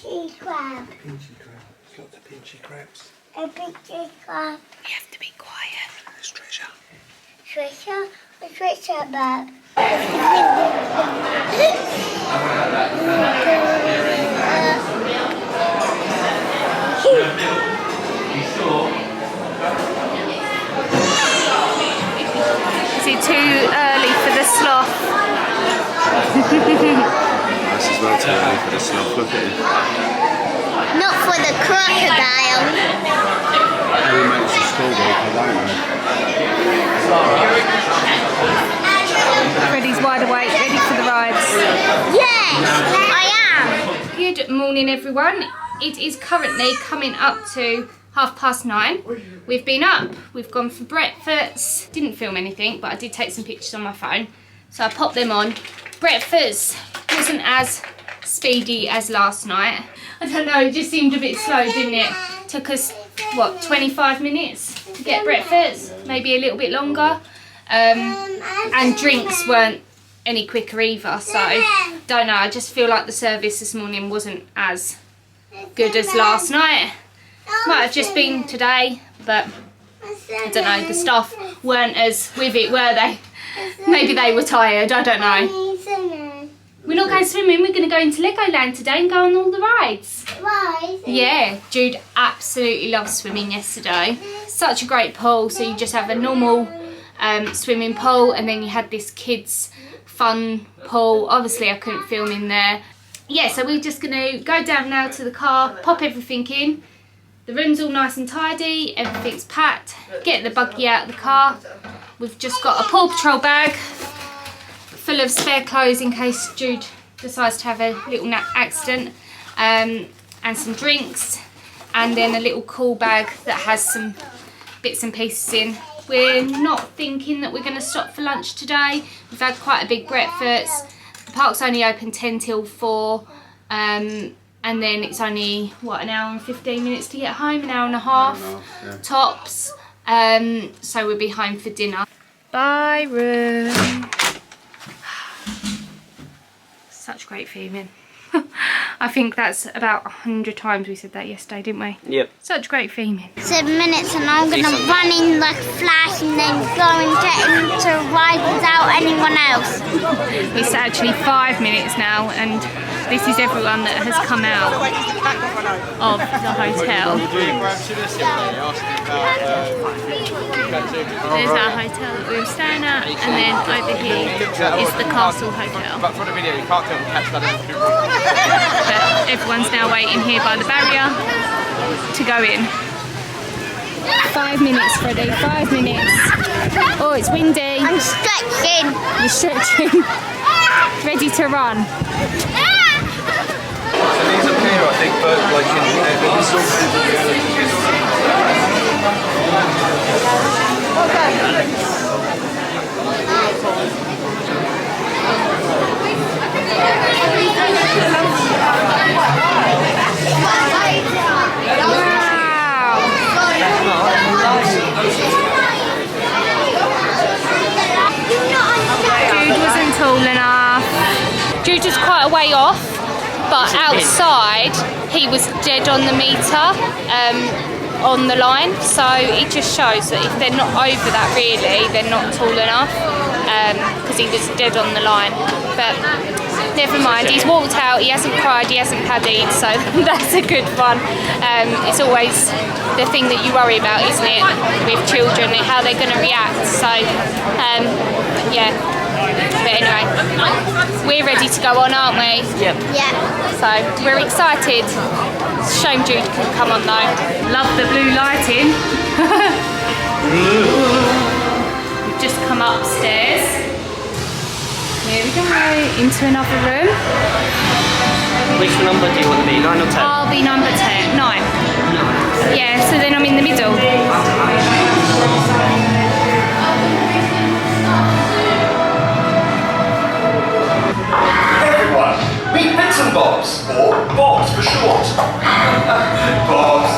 pinchy crab. Pinchy crab. There's lots of pinchy crabs. A pinchy crab. You have to be quiet. There's treasure. Treasure? A treasure bag. Is it too early for the sloth? This is well too early for the sloth. Look at him. Not for the crocodile. Maybe makes the school week, I don't know. Freddie's wide awake, ready for the rides. Yes, I am. Good morning, everyone. It is currently coming up to 9:30. We've been up, we've gone for breakfast. Didn't film anything, but I did take some pictures on my phone. So I popped them on. Breakfast wasn't as speedy as last night. I don't know, it just seemed a bit slow, didn't it? Took us, what, 25 minutes to get breakfast? Maybe a little bit longer. And drinks weren't any quicker either, so don't know, I just feel like the service this morning wasn't as good as last night. Might have just been today, but I don't know, the staff weren't as with it, were they? Maybe they were tired, I don't know. We're not going swimming, we're going to go into Legoland today and go on all the rides. Right. Yeah, Jude absolutely loved swimming yesterday. Such a great pool, so you just have a normal swimming pool, and then you had this kids fun pool. Obviously I couldn't film in there. Yeah, so we're just going to go down now to the car, pop everything in. The room's all nice and tidy, everything's packed. Get the buggy out of the car. We've just got a Paw Patrol bag full of spare clothes in case Jude decides to have a little accident, and some drinks, and then a little cool bag that has some bits and pieces in. We're not thinking that we're going to stop for lunch today. We've had quite a big breakfast. The park's only open 10 till 4, and then it's only, what, an hour and 15 minutes to get home, an hour and a half, Yeah. tops. So we'll be home for dinner. Bye, room. Such great feeling. I think that's about 100 times we said that yesterday, didn't we? Yep. Such great theming. 7 minutes and I'm going to run in like flash and then go and get into a ride without anyone else. It's actually 5 minutes now, and this is everyone that has come out of the hotel. There's our hotel that we were staying at, and then over here is the Castle Hotel. But everyone's now waiting here by the barrier to go in. 5 minutes, Freddie, 5 minutes. Oh, it's windy. I'm stretching. You're stretching. Ready to run. So these appear, I think, but like in Jude wasn't tall enough. Jude was quite a way off, but outside he was dead on the meter, on the line, so it just shows that if they're not over that really, they're not tall enough, because he was dead on the line. But never mind, he's walked out, he hasn't cried, he hasn't paddied, so that's a good one. It's always the thing that you worry about, isn't it, with children, how they're going to react. So yeah, but anyway, we're ready to go on, aren't we? Yep. Yeah. So we're excited. It's a shame Jude couldn't come on though. Love the blue lighting. We've just come upstairs. Here we go, into another room. Which number do you want to be, 9 or 10? I'll be number 10, 9. Yeah, so then I'm in the middle. Everyone, meet Bits and Bobs, or Bobs for short. Bobs.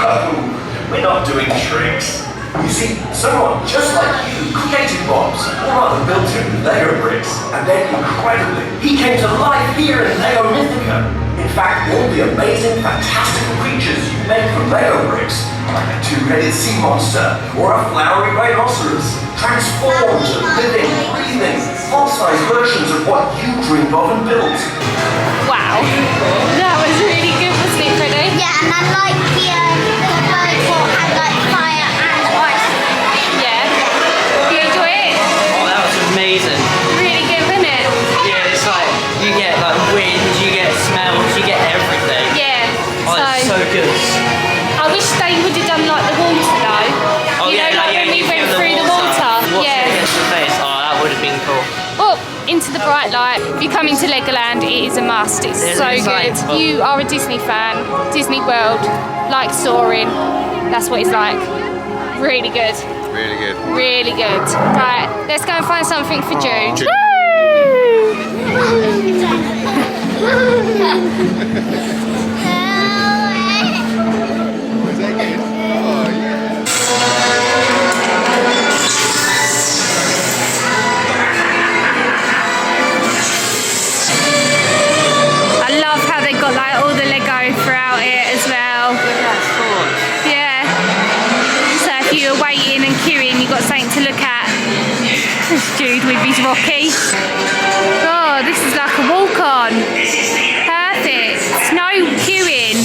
Oh, we're not doing tricks. You see, someone just like you created Bobs, or rather built him with Lego bricks, and then incredibly, he came to life here in Lego Mythica. In fact, all the amazing, fantastical creatures you make from Lego bricks, like a two-headed sea monster or a flowery rhinoceros, transform to living, breathing, full-size versions of what you dreamed of and built. Wow, that was really good, wasn't it, Freddie? Yeah, and I like the bird what had like fire and ice. Yeah. Do you enjoy it? Oh, that was amazing. Really good, wasn't it? Yeah, it's like you get like wind, you get smells, you get everything. Yeah. Oh, it's so good. I wish they would have done like the water though. Oh you yeah, know, like when we you went feel through the water. Watch Yeah. it against the face. Oh, that would have been cool. Oh, into the bright light. If you come into Legoland, it is a must. It's There's so an good. excitement. You are a Disney fan. Disney World, like soaring. That's what it's like. Really good. Really good. Really good. Right, let's go and find something for Jude. Jude. Oh, Was that good? Oh, yeah. I love how they've got like all the Lego throughout it as well. Yeah. So if you were waiting and queuing, you've got something to look at. There's Jude with his Rocky. Oh, this is like a walk-on. Perfect. No queuing.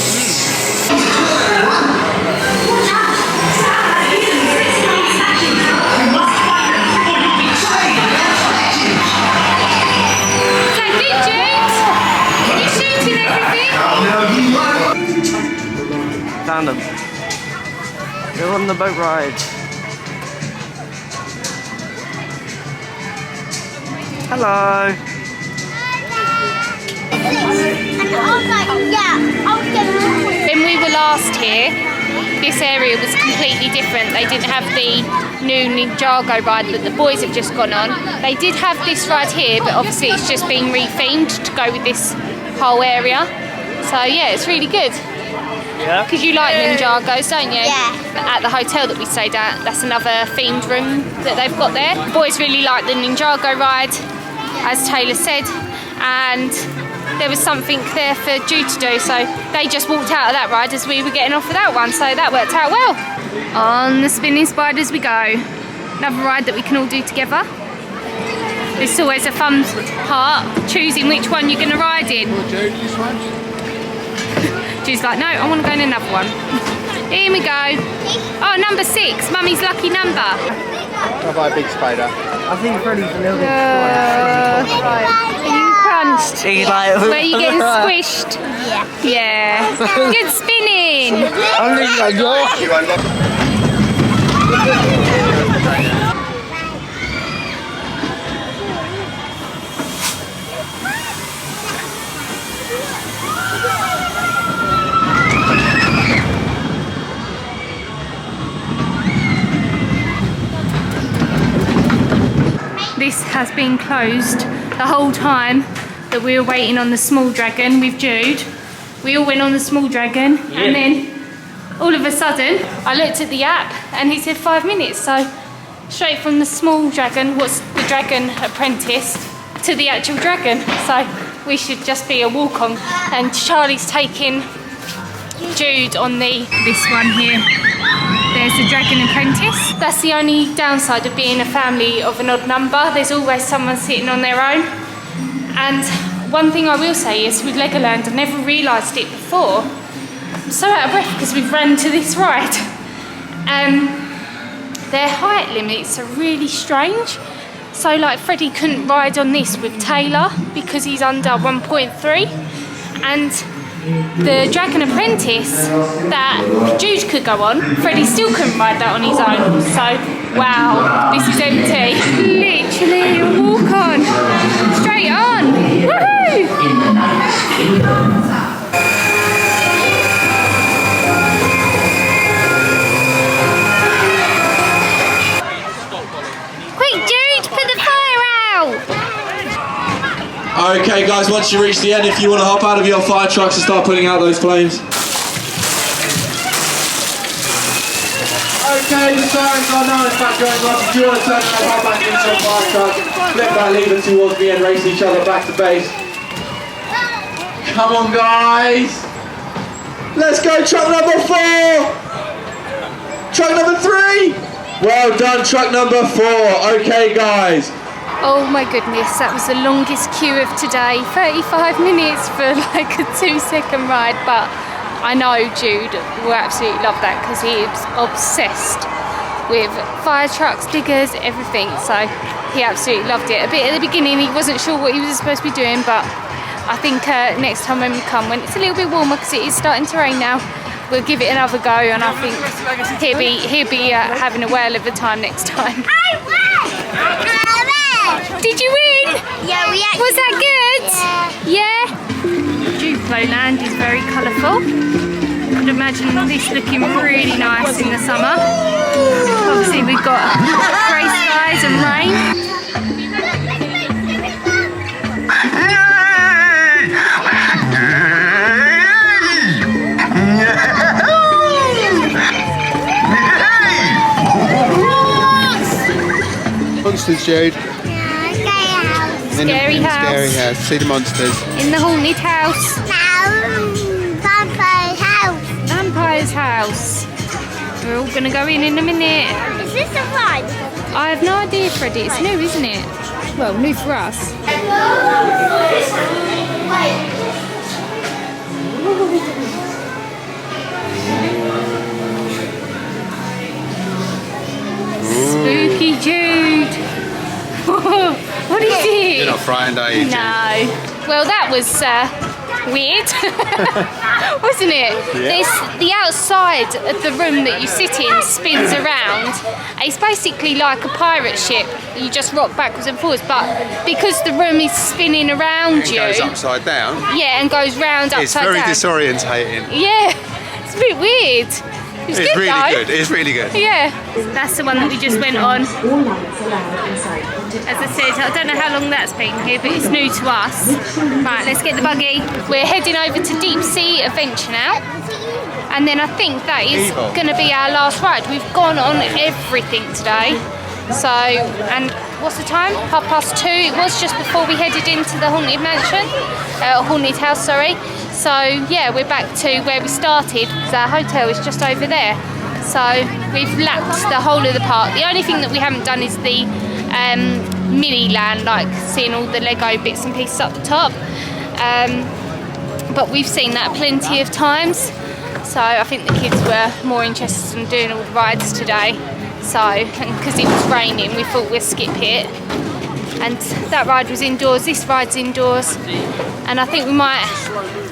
Is that good, Jude? You shooting everything? Found them. They're on the boat ride. Hello. and I was like, yeah, I was gonna. When we were last here, this area was completely different. They didn't have the new Ninjago ride that the boys have just gone on. They did have this ride here, but obviously it's just been rethemed to go with this whole area. So yeah, it's really good. Yeah. Because you like Ninjagos, don't you? Yeah. At the hotel that we stayed at, that's another themed room that they've got there. The boys really like the Ninjago ride, as Taylor said, and there was something there for Jude to do, so they just walked out of that ride as we were getting off of that one, so that worked out well. On the spinning spiders we go. Another ride that we can all do together. It's always a fun part, choosing which one you're going to ride in. Jude, you switch? Jude's like, no, I want to go in another one. Here we go. Oh, number 6, Mummy's lucky number. I'll buy a big spider. I think Freddie's a little bit Are you crunched? He's like, Where are you getting squished? Yeah. Good spinning. I'm really like, This has been closed the whole time that we were waiting on the small dragon with Jude. We all went on the small dragon, and then all of a sudden I looked at the app and he said 5 minutes, so straight from the small dragon, what's the Dragon Apprentice, to the actual dragon, so we should just be a walk on. And Charlie's taking Jude on this one here. There's the Dragon Apprentice. That's the only downside of being a family of an odd number. There's always someone sitting on their own. And one thing I will say is with Legoland, I never realised it before. I'm so out of breath because we've run to this ride. Their height limits are really strange. So like Freddie couldn't ride on this with Taylor because he's under 1.3. And the Dragon Apprentice that Jude could go on, Freddie still couldn't ride that on his own. So, wow, this is empty. Literally a walk on, straight on. Woohoo! Quick, Jude, put the fire out. Okay guys, once you reach the end, if you want to hop out of your fire trucks and start putting out those flames. Okay, the sirens are now in fact going off. If you want to turn and hop back into your fire truck, flip that lever towards me and race each other back to base. Come on, guys. Let's go, truck number 4. Truck number 3. Well done, truck number 4. Okay, guys. Oh my goodness, that was the longest queue of today. 35 minutes for like a 2-second ride, but I know Jude will absolutely love that because he is obsessed with fire trucks, diggers, everything. So he absolutely loved it. A bit at the beginning, he wasn't sure what he was supposed to be doing, but I think next time when we come, when it's a little bit warmer because it is starting to rain now, we'll give it another go, and I think he'll be having a whale of a time next time. I won! Did you win? Yeah, we actually. Was that good? Yeah. Duplo Land is very colourful. I'd imagine this looking really nice in the summer. Obviously we've got grey skies and rain. Monsters, Jude. Scary house. Scary house. See the monsters. In the haunted house. Vampire's house. Vampire's house. We're all going to go in a minute. Is this a ride? I have no idea, Freddie. It's new, isn't it? Well, new for us. Spooky Jude. What is it? You're not frightened, are you, Jude? No. Well, that was weird, wasn't it? Yeah. The outside of the room that you sit in spins around. It's basically like a pirate ship. You just rock backwards and forwards, but because the room is spinning around It you, goes upside down. yeah, and goes round It's upside very down. disorientating. Yeah, it's a bit weird. It's It's good really though. good. It's really good. Yeah, that's the one that we just went on. As I said, I don't know how long that's been here, but it's new to us. Right, let's get the buggy. We're heading over to Deep Sea Adventure now. And then I think that is going to be our last ride. We've gone on everything today. So, and what's the time? 2:30. It was just before we headed into the haunted mansion. Haunted house, sorry. So yeah, we're back to where we started. Our hotel is just over there. So we've lapped the whole of the park. The only thing that we haven't done is the mini land, like seeing all the Lego bits and pieces up the top. But we've seen that plenty of times. So I think the kids were more interested in doing all the rides today. So, because it was raining, we thought we'd skip it. And that ride was indoors, this ride's indoors. And I think we might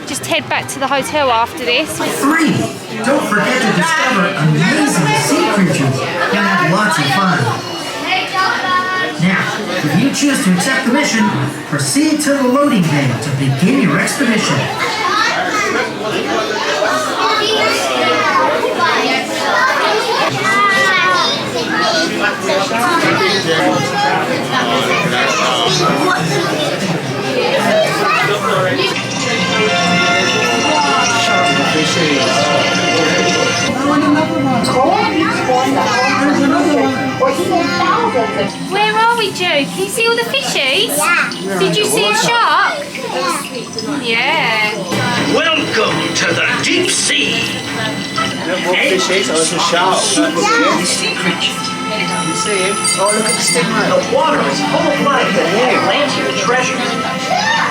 just head back to the hotel after this. 3. Don't forget to discover amazing sea creatures and have lots of fun. Now, if you choose to accept the mission, proceed to the loading bay to begin your expedition. Where are we, Joe? Can you see all the fishies? Yeah. Did you see a shark? Yeah. Welcome to the deep sea. Fishes, oh, it's a shark. Sea creature. You see him? Oh, look at the stingray. The water is full of life and Atlantic treasure.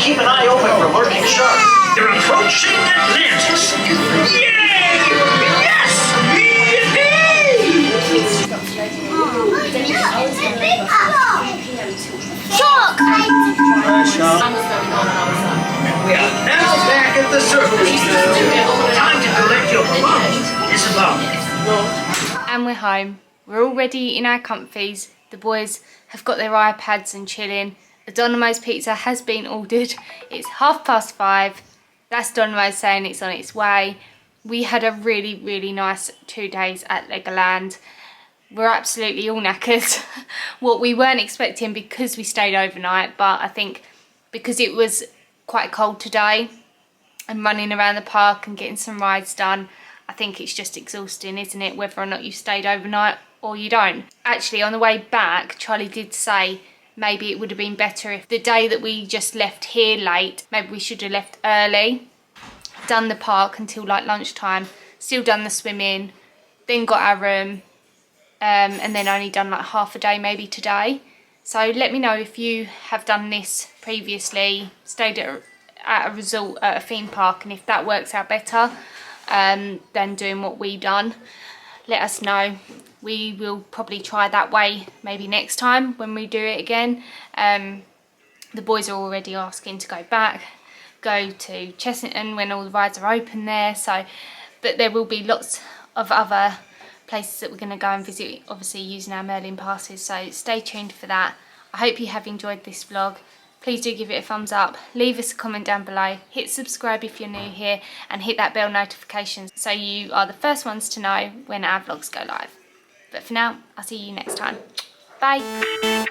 Keep an eye open for lurking sharks. They're approaching Atlantis. Yay! Yes! Shark! We are now back at the surface. Time to collect your belongings. It's about. And we're home. We're all ready in our comfies. The boys have got their iPads and chilling. The Domino's pizza has been ordered. It's 5:30. That's Domino's saying it's on its way. We had a really, really nice 2 days at Legoland. We're absolutely all knackered. What we weren't expecting because we stayed overnight, but I think because it was quite cold today and running around the park and getting some rides done, I think it's just exhausting, isn't it, whether or not you stayed overnight or you don't. Actually, on the way back, Charlie did say maybe it would have been better if the day that we just left here late, maybe we should have left early, done the park until like lunchtime, still done the swimming, then got our room, and then only done like half a day maybe today. So let me know if you have done this previously, stayed at a resort at a theme park, and if that works out better than doing what we done. Let us know. We will probably try that way maybe next time when we do it again. The boys are already asking to go back, go to Chessington when all the rides are open there. So, but there will be lots of other places that we're going to go and visit, obviously using our Merlin passes, so stay tuned for that. I hope you have enjoyed this vlog. Please do give it a thumbs up, leave us a comment down below, hit subscribe if you're new here, and hit that bell notification so you are the first ones to know when our vlogs go live. But for now, I'll see you next time. Bye!